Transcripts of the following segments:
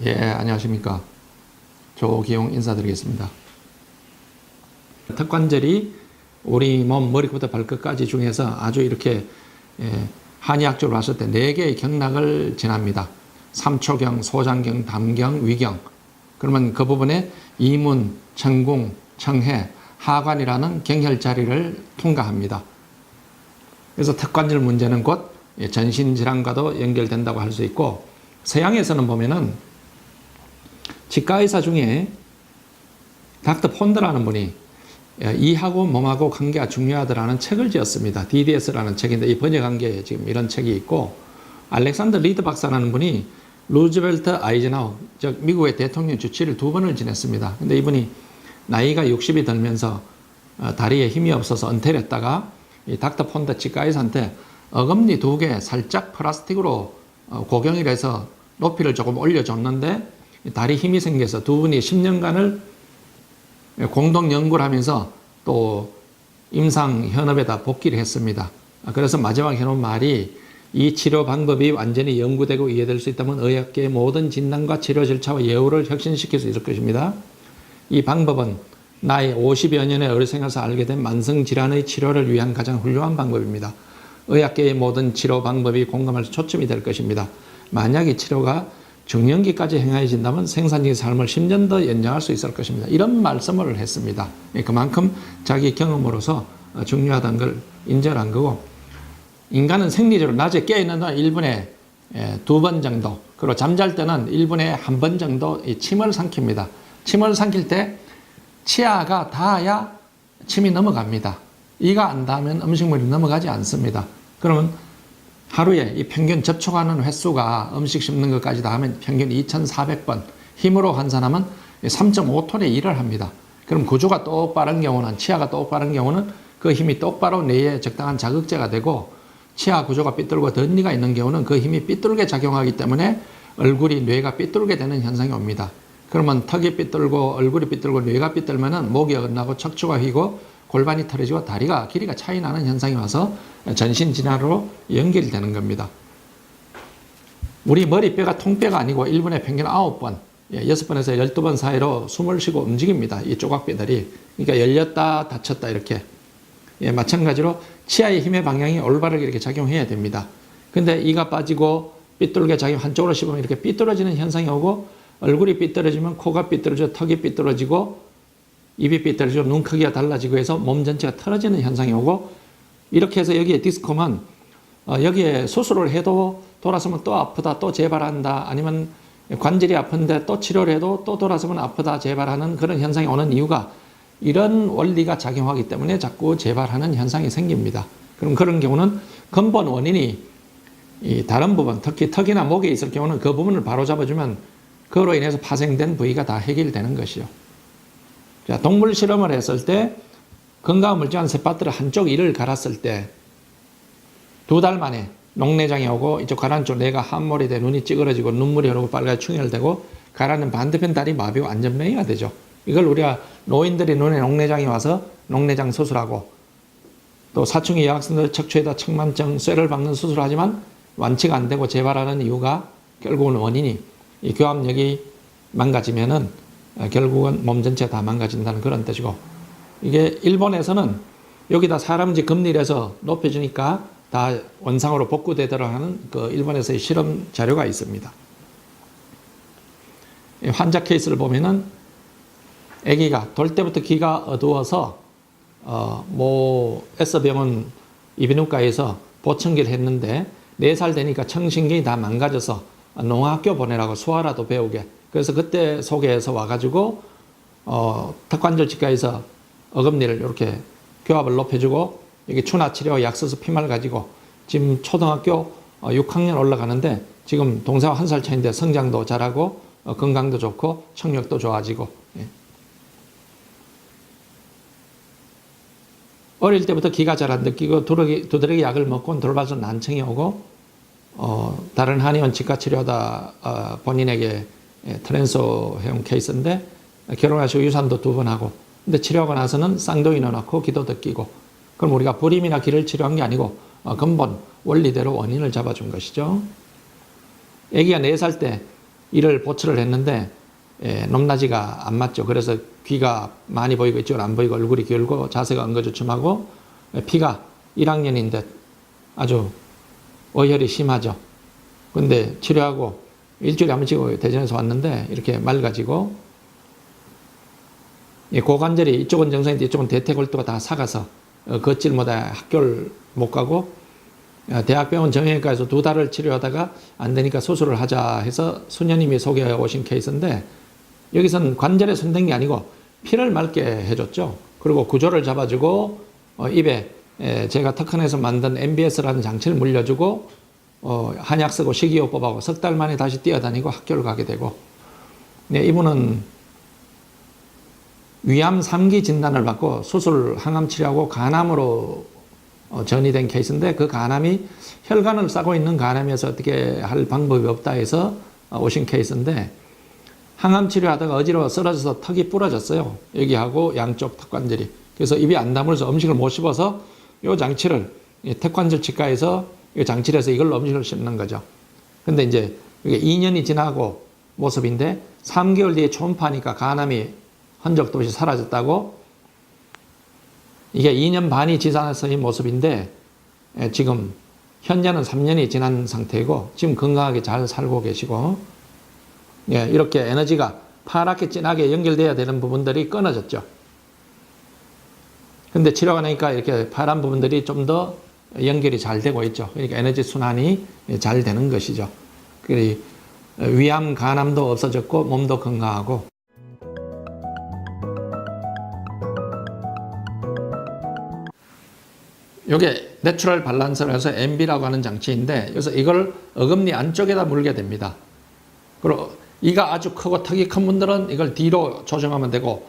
예, 안녕하십니까. 조기용 인사드리겠습니다. 턱관절이 우리 몸 머리부터 발끝까지 중에서 아주 이렇게 한의학적으로 봤을 때 4개의 경락을 지납니다. 삼초경, 소장경, 담경, 위경. 그러면 그 부분에 이문, 천궁, 청해, 하관이라는 경혈자리를 통과합니다. 그래서 턱관절 문제는 곧 전신질환과도 연결된다고 할 수 있고, 서양에서는 보면은 치과의사 중에 닥터 폰드라는 분이 이하고 몸하고 관계가 중요하다라는 책을 지었습니다. DDS라는 책인데 이 번역한 게 지금 이런 책이 있고, 알렉산더 리드 박사라는 분이 루즈벨트 아이젠하워, 즉 미국의 대통령 주치를 2번을 지냈습니다. 근데 이분이 나이가 60이 들면서 다리에 힘이 없어서 은퇴를 했다가 이 닥터 폰드 치과의사한테 어금니 2개 살짝 플라스틱으로 고경을 해서 높이를 조금 올려줬는데 다리 힘이 생겨서 두 분이 10년간을 공동 연구를 하면서 또 임상현업에다 복귀를 했습니다. 그래서 마지막 해놓은 말이, 이 치료 방법이 완전히 연구되고 이해될 수 있다면 의학계의 모든 진단과 치료 절차와 예우를 혁신시킬 수 있을 것입니다. 이 방법은 나이 50여 년의 어르생에서 알게 된 만성질환의 치료를 위한 가장 훌륭한 방법입니다. 의학계의 모든 치료 방법이 공감할 초점이 될 것입니다. 만약 이 치료가 중년기까지 행해진다면 생산적인 삶을 10년 더 연장할 수 있을 것입니다. 이런 말씀을 했습니다. 그만큼 자기 경험으로서 중요하다는 걸 인정한 거고, 인간은 생리적으로 낮에 깨어있는 동안 1분에 2번 정도, 그리고 잠잘 때는 1분에 1번 정도 침을 삼킵니다. 침을 삼킬 때 치아가 닿아야 침이 넘어갑니다. 이가 안 닿으면 음식물이 넘어가지 않습니다. 그러면 하루에 이 평균 접촉하는 횟수가 음식 씹는 것까지 다 하면 평균 2,400번, 힘으로 환산하면 3.5톤의 일을 합니다. 그럼 구조가 똑바른 경우는, 치아가 똑바른 경우는 그 힘이 똑바로 뇌에 적당한 자극제가 되고, 치아 구조가 삐뚤고 덧니가 있는 경우는 그 힘이 삐뚤게 작용하기 때문에 얼굴이, 뇌가 삐뚤게 되는 현상이 옵니다. 그러면 턱이 삐뚤고 얼굴이 삐뚤고 뇌가 삐뚤면은 목이 어긋나고 척추가 휘고 골반이 틀어지고 다리가 길이가 차이 나는 현상이 와서 전신질환으로 연결이 되는 겁니다. 우리 머리뼈가 통뼈가 아니고 1분에 평균 9번, 6번에서 12번 사이로 숨을 쉬고 움직입니다. 이 조각뼈들이. 그러니까 열렸다 닫혔다 이렇게. 마찬가지로 치아의 힘의 방향이 올바르게 이렇게 작용해야 됩니다. 근데 이가 빠지고 삐뚤게 작용, 한쪽으로 씹으면 이렇게 삐뚤어지는 현상이 오고, 얼굴이 삐뚤어지면 코가 삐뚤어지고 턱이 삐뚤어지고 입이 삐뚤어지고 눈 크기가 달라지고 해서 몸 전체가 틀어지는 현상이 오고, 이렇게 해서 여기에 디스콤은 여기에 수술을 해도 돌아서면 또 아프다, 또 재발한다, 아니면 관절이 아픈데 또 치료를 해도 또 돌아서면 아프다, 재발하는 그런 현상이 오는 이유가 이런 원리가 작용하기 때문에 자꾸 재발하는 현상이 생깁니다. 그럼 그런 경우는 근본 원인이 이 다른 부분, 특히 턱이나 목에 있을 경우는 그 부분을 바로 잡아주면 그로 인해서 파생된 부위가 다 해결되는 것이요. 자, 동물 실험을 했을 때 건강한 멀쩡한 쇠파트를 한쪽 이를 갈았을 때 2달 만에 녹내장이 오고, 이쪽 가라앉은 쪽 뇌가 함몰이 돼 눈이 찌그러지고 눈물이 흐르고 빨갛게 충혈되고, 가라앉는 반대편 다리 마비와 안전명의가 되죠. 이걸 우리가 노인들이 눈에 녹내장이 와서 녹내장 수술하고, 또 사춘기 여학생들 척추에다 청만증 쇠를 박는 수술을 하지만 완치가 안 되고 재발하는 이유가 결국은 원인이 이 교합력이 망가지면은 결국은 몸 전체가 다 망가진다는 그런 뜻이고, 이게 일본에서는 여기다 사람지 금리해서 높여주니까 다 원상으로 복구되도록 하는 그 일본에서의 실험 자료가 있습니다. 환자 케이스를 보면은 아기가 돌 때부터 귀가 어두워서 S병원 이비인후과에서 보청기를 했는데 4살 되니까 청신경이 다 망가져서 농학교 보내라고 수화라도 배우게. 그래서 그때 소개해서 와가지고 턱관절 치과에서 어금니를 이렇게 교합을 높여주고, 여기 추나 치료 약 써서 피말 가지고 지금 초등학교 6학년 올라가는데, 지금 동생과 1살 차인데 성장도 잘하고 건강도 좋고 청력도 좋아지고. 어릴 때부터 귀가 잘 안 듣기고 두드러기 약을 먹고 돌봐서 난청이 오고, 다른 한의원 치과 치료하다 본인에게 트랜스fer 해온 케이스인데, 결혼하시고 유산도 2번 하고, 근데 치료하고 나서는 쌍둥이 넣어놓고 귀도 듣기고. 그럼 우리가 불임이나 귀를 치료한 게 아니고 근본 원리대로 원인을 잡아준 것이죠. 아기가 4살 때 이를 보철을 했는데 높낮이가 안 맞죠. 그래서 귀가 많이 보이고 이쪽은 안 보이고 얼굴이 기울고 자세가 엉거주춤하고 피가 1학년인데 아주 어혈이 심하죠. 근데 치료하고 일주일에 한 번씩 대전에서 왔는데 이렇게 맑아지고 고관절이 이쪽은 정상인데 이쪽은 대퇴골두가 다 삭아서 걷질 못해 학교를 못 가고 대학병원 정형외과에서 2달을 치료하다가 안 되니까 수술을 하자 해서 수녀님이 소개해 오신 케이스인데 여기서는 관절에 손댄 게 아니고 피를 맑게 해줬죠. 그리고 구조를 잡아주고 입에 제가 특허내서 만든 MBS라는 장치를 물려주고 한약 쓰고 식이요법하고 석 달 만에 다시 뛰어다니고 학교를 가게 되고 이분은 위암 3기 진단을 받고 수술 항암 치료하고 간암으로 전이된 케이스인데 그 간암이 혈관을 싸고 있는 간암이어서 어떻게 할 방법이 없다 해서 오신 케이스인데 항암 치료하다가 어지러워 쓰러져서 턱이 부러졌어요. 여기하고 양쪽 턱관절이. 그래서 입이 안 다물어서 음식을 못 씹어서 이 장치를 턱관절 치과에서 이 장치를 해서 이걸로 음식을 씹는 거죠. 근데 이제 이게 2년이 지나고 모습인데 3개월 뒤에 초음파니까 간암이 흔적도 없이 사라졌다고 이게 2년 반이 지나서 이 모습인데 지금 현재는 3년이 지난 상태이고 지금 건강하게 잘 살고 계시고 이렇게 에너지가 파랗게 진하게 연결돼야 되는 부분들이 끊어졌죠. 근데 치료가 나니까 이렇게 파란 부분들이 좀 더 연결이 잘 되고 있죠. 그러니까 에너지 순환이 잘 되는 것이죠. 그리고 위암, 간암도 없어졌고 몸도 건강하고 이게 내추럴 밸런스를 해서 MB라고 하는 장치인데 그래서 이걸 어금니 안쪽에다 물게 됩니다. 그리고 이가 아주 크고 턱이 큰 분들은 이걸 뒤로 조정하면 되고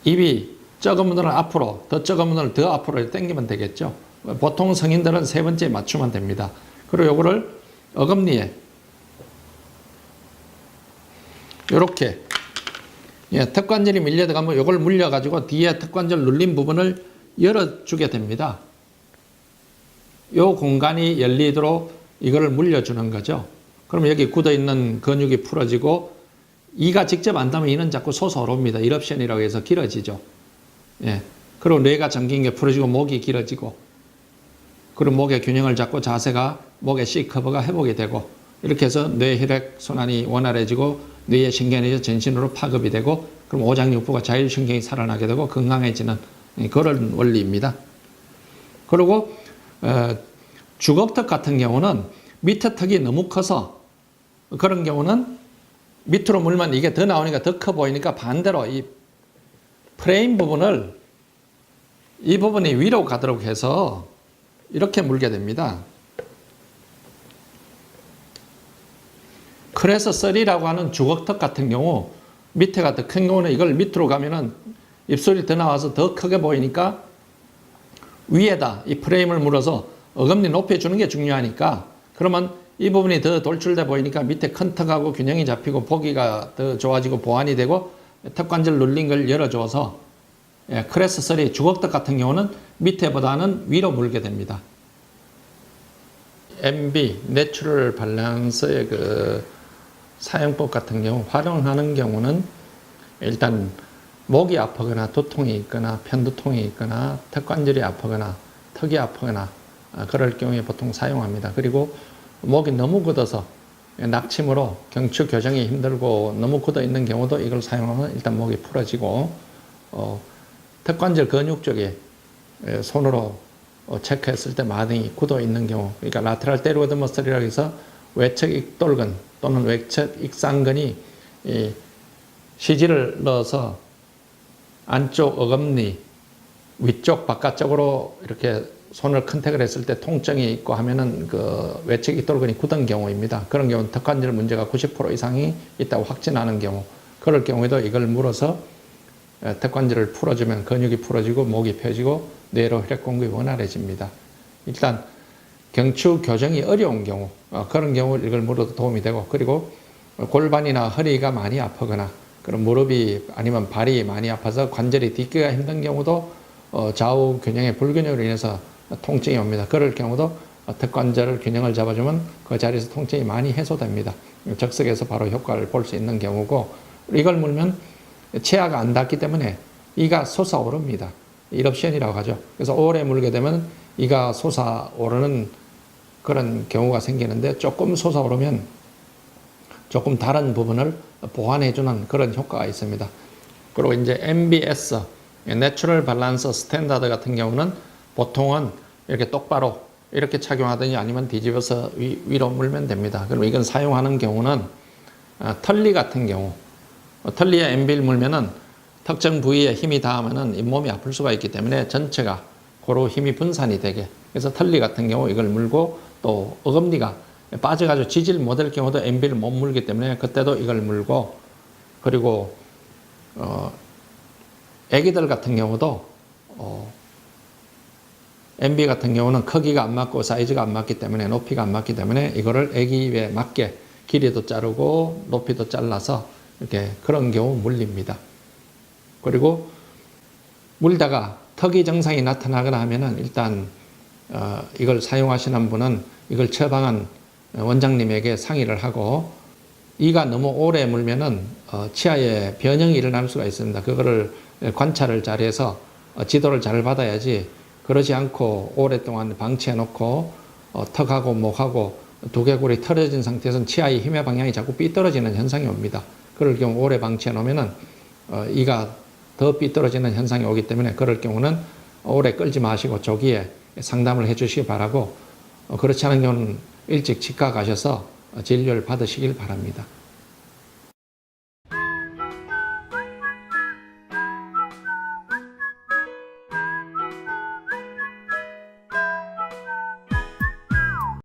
입이 적은 분들은 앞으로 더 적은 분들은 더 앞으로 당기면 되겠죠. 보통 성인들은 3번째 맞추면 됩니다. 그리고 이거를 어금니에 이렇게 턱관절이 밀려 들어가면 이걸 물려 가지고 뒤에 턱관절 눌린 부분을 열어주게 됩니다. 이 공간이 열리도록 이거를 물려주는 거죠. 그러면 여기 굳어있는 근육이 풀어지고 이가 직접 안 닿으면 이는 자꾸 솟아오릅니다. 이럽션이라고 해서 길어지죠. 그리고 뇌가 잠긴 게 풀어지고 목이 길어지고 그리고 목의 균형을 잡고 자세가 목의 C커버가 회복이 되고 이렇게 해서 뇌 혈액 순환이 원활해지고 뇌의 신경이 전신으로 파급이 되고 그럼 오장육부가 자율신경이 살아나게 되고 건강해지는 그런 원리입니다. 그리고 주걱턱 같은 경우는 밑에 턱이 너무 커서 그런 경우는 밑으로 물면 이게 더 나오니까 더 커 보이니까 반대로 이 프레임 부분을 이 부분이 위로 가도록 해서 이렇게 물게 됩니다. 그래서 썰이라고 하는 주걱턱 같은 경우 밑에가 더 큰 경우는 이걸 밑으로 가면은 입술이 더 나와서 더 크게 보이니까 위에다 이 프레임을 물어서 어금니 높여주는 게 중요하니까 그러면 이 부분이 더 돌출돼 보이니까 밑에 큰 턱하고 균형이 잡히고 보기가 더 좋아지고 보완이 되고 턱관절 눌린 걸 열어줘서 크레스 썰이 주걱턱 같은 경우는 밑에보다는 위로 물게 됩니다. MB, 내추럴 밸런스의 그 사용법 같은 경우 활용하는 경우는 일단 목이 아프거나 두통이 있거나 편두통이 있거나 턱관절이 아프거나 턱이 아프거나 그럴 경우에 보통 사용합니다. 그리고 목이 너무 굳어서 낙침으로 경추 교정이 힘들고 너무 굳어 있는 경우도 이걸 사용하면 일단 목이 풀어지고 턱관절 근육 쪽에 손으로 체크했을 때 마등이 굳어 있는 경우 그러니까 라테랄 테로이드 머슬이라고 해서 외측 익돌근 또는 외측 익상근이 CG를 넣어서 안쪽 어금니 위쪽 바깥쪽으로 이렇게 손을 컨택을 했을 때 통증이 있고 하면은 그 외측 익돌근이 굳은 경우입니다. 그런 경우는 턱관절 문제가 90% 이상이 있다고 확진하는 경우 그럴 경우에도 이걸 물어서 턱관절을 풀어주면 근육이 풀어지고 목이 펴지고 뇌로 혈액 공급이 원활해집니다. 일단 경추 교정이 어려운 경우 그런 경우 이걸 물어도 도움이 되고 그리고 골반이나 허리가 많이 아프거나 그런 무릎이 아니면 발이 많이 아파서 관절이 딛기가 힘든 경우도 좌우 균형의 불균형으로 인해서 통증이 옵니다. 그럴 경우도 턱관절 균형을 잡아주면 그 자리에서 통증이 많이 해소됩니다. 적석에서 바로 효과를 볼 수 있는 경우고, 이걸 물면 치아가 안 닿기 때문에 이가 솟아오릅니다. 일옵션이라고 하죠. 그래서 오래 물게 되면 이가 솟아오르는 그런 경우가 생기는데, 조금 솟아오르면 조금 다른 부분을 보완해주는 그런 효과가 있습니다. 그리고 이제 MBS, 내추럴 밸런스 스탠다드 같은 경우는 보통은 이렇게 똑바로 이렇게 착용하든지 아니면 뒤집어서 위로 물면 됩니다. 그럼 이건 사용하는 경우는 털리 같은 경우, 털리에 MB를 물면은 특정 부위에 힘이 닿으면은 잇몸이 아플 수가 있기 때문에 전체가 고루 힘이 분산이 되게, 그래서 털리 같은 경우 이걸 물고, 또 어금니가 빠져가지고 지질 못할 경우도 MB를 못 물기 때문에 그때도 이걸 물고, 그리고 애기들 같은 경우도 MB 같은 경우는 크기가 안 맞고 사이즈가 안 맞기 때문에, 높이가 안 맞기 때문에 이거를 애기 입에 맞게 길이도 자르고 높이도 잘라서 이렇게 그런 경우 물립니다. 그리고 물다가 턱이 증상이 나타나거나 하면은 일단 이걸 사용하시는 분은 이걸 처방한 원장님에게 상의를 하고, 이가 너무 오래 물면은 치아에 변형이 일어날 수가 있습니다. 그거를 관찰을 잘해서 지도를 잘 받아야지, 그러지 않고 오랫동안 방치해 놓고 턱하고 목하고 두개골이 털어진 상태에서는 치아의 힘의 방향이 자꾸 삐뚤어지는 현상이 옵니다. 그럴 경우 오래 방치해 놓으면은 이가 더 삐뚤어지는 현상이 오기 때문에, 그럴 경우는 오래 끌지 마시고 조기에 상담을 해 주시기 바라고, 그렇지 않은 경우는 일찍 치과 가셔서 진료를 받으시길 바랍니다.